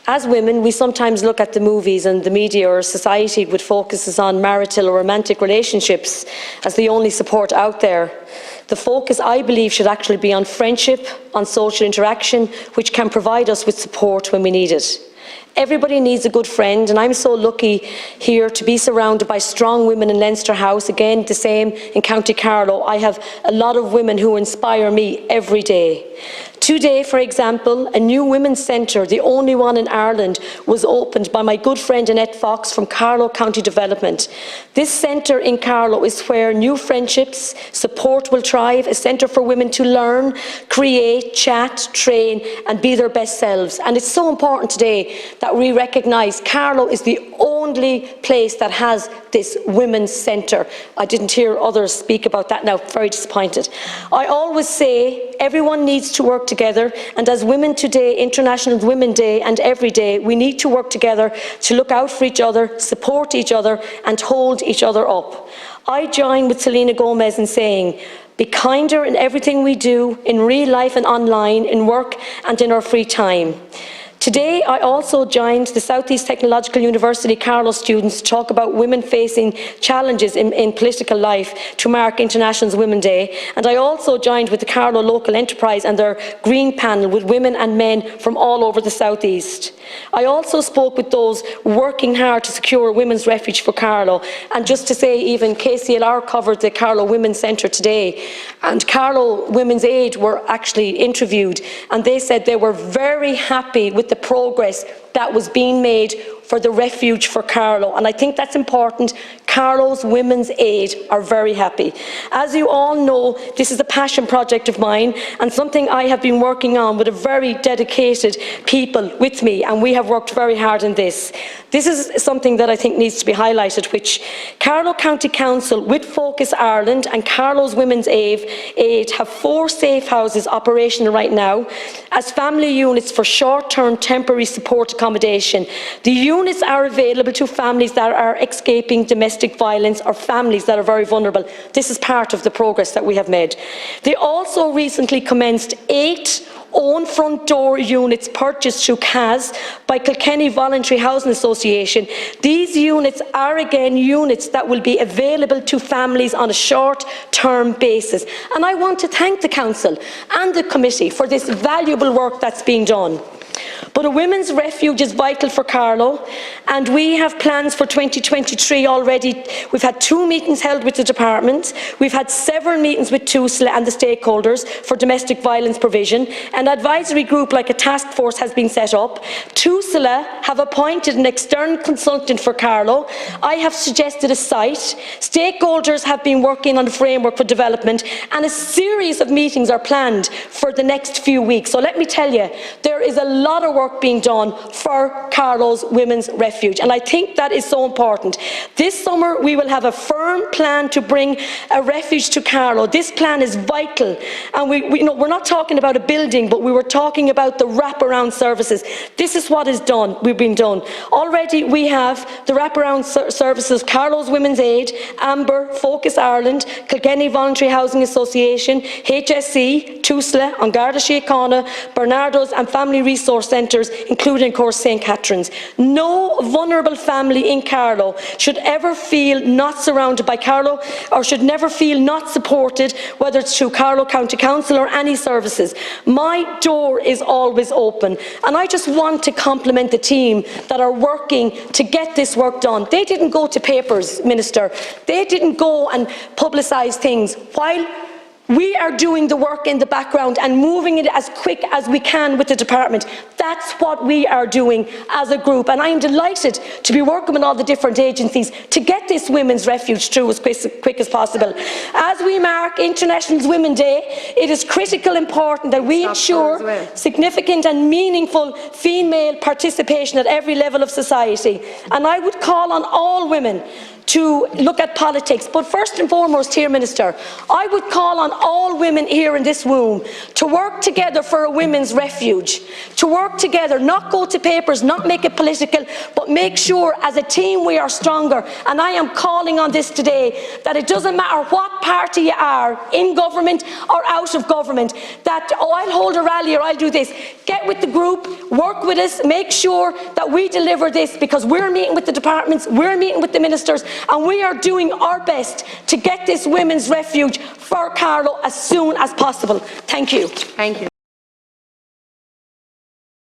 As women, we sometimes look at the movies and the media or society which focuses on marital or romantic relationships as the only support out there. The focus, I believe, should actually be on friendship, on social interaction, which can provide us with support when we need it. Everybody needs a good friend, and I'm so lucky here to be surrounded by strong women in Leinster House. Again, the same in County Carlow. I have a lot of women who inspire me every day. Today, for example, a new women's centre, the only one in Ireland, was opened by my good friend Annette Fox from Carlow County Development. This centre in Carlow is where new friendships, support will thrive, a centre for women to learn, create, chat, train and be their best selves. And it's so important today that we recognise Carlow is the only place that has this women's centre. I didn't hear others speak about that now, very disappointed. I always say everyone needs to work together, and as women today, International Women's Day and every day, we need to work together to look out for each other, support each other and hold each other up. I join with Selena Gomez in saying, be kinder in everything we do, in real life and online, in work and in our free time. Today, I also joined the South East Technological University Carlow students to talk about women facing challenges in political life to mark International Women's Day. And I also joined with the Carlow Local Enterprise and their Green Panel with women and men from all over the South East. I also spoke with those working hard to secure women's refuge for Carlow. And just to say, even KCLR covered the Carlow Women's Centre today, and Carlow Women's Aid were actually interviewed, and they said they were very happy with the progress that was being made for the refuge for Carlow, and I think that's important. Carlow's Women's Aid are very happy. As you all know, this is a passion project of mine and something I have been working on with a very dedicated people with me, and we have worked very hard on this. This is something that I think needs to be highlighted, which Carlow County Council with Focus Ireland and Carlow's Women's Aid have 4 safe houses operational right now as family units for short-term temporary support accommodation. The units are available to families that are escaping domestic violence or families that are very vulnerable. This is part of the progress that we have made. They also recently commenced 8 own front door units purchased through CAS by Kilkenny Voluntary Housing Association. These units are again units that will be available to families on a short-term basis. And I want to thank the Council and the Committee for this valuable work that's being done. But a women's refuge is vital for Carlow, and we have plans for 2023 already. We've had 2 meetings held with the department. We've had several meetings with TUSLA and the stakeholders for domestic violence provision. An advisory group like a task force has been set up. TUSLA have appointed an external consultant for Carlow. I have suggested a site. Stakeholders have been working on a framework for development, and a series of meetings are planned for the next few weeks. So let me tell you, there is a lot of work being done for Carlow's Women's Refuge, and I think that is so important. This summer we will have a firm plan to bring a refuge to Carlow. This plan is vital, and we're not talking about a building, but we were talking about the wraparound services. This is what is done. We've been done. Already we have the wraparound services, Carlow's Women's Aid, Amber, Focus Ireland, Kilkenny Voluntary Housing Association, HSE, TUSLA, An Garda Síochána, Bernardo's and Family Resource Centres, including, of course, St. Catherine's. No vulnerable family in Carlow should ever feel not surrounded by Carlow, or should never feel not supported, whether it's through Carlow County Council or any services. My door is always open, and I just want to compliment the team that are working to get this work done. They didn't go to papers, Minister. They didn't go and publicise things. While we are doing the work in the background and moving it as quick as we can with the department. That's what we are doing as a group, and I am delighted to be working with all the different agencies to get this Women's Refuge through as quick as possible. As we mark International Women's Day, it is critically important that we ensure significant and meaningful female participation at every level of society. And I would call on all women to look at politics, but first and foremost here, Minister, I would call on all women here in this room to work together for a women's refuge, to work together, not go to papers, not make it political, but make sure as a team we are stronger. And I am calling on this today, that it doesn't matter what party you are, in government or out of government, that, oh, I'll hold a rally or I'll do this. Get with the group, work with us, make sure that we deliver this, because we're meeting with the departments, we're meeting with the ministers, and we are doing our best to get this women's refuge for Carlow as soon as possible. Thank you. Thank you.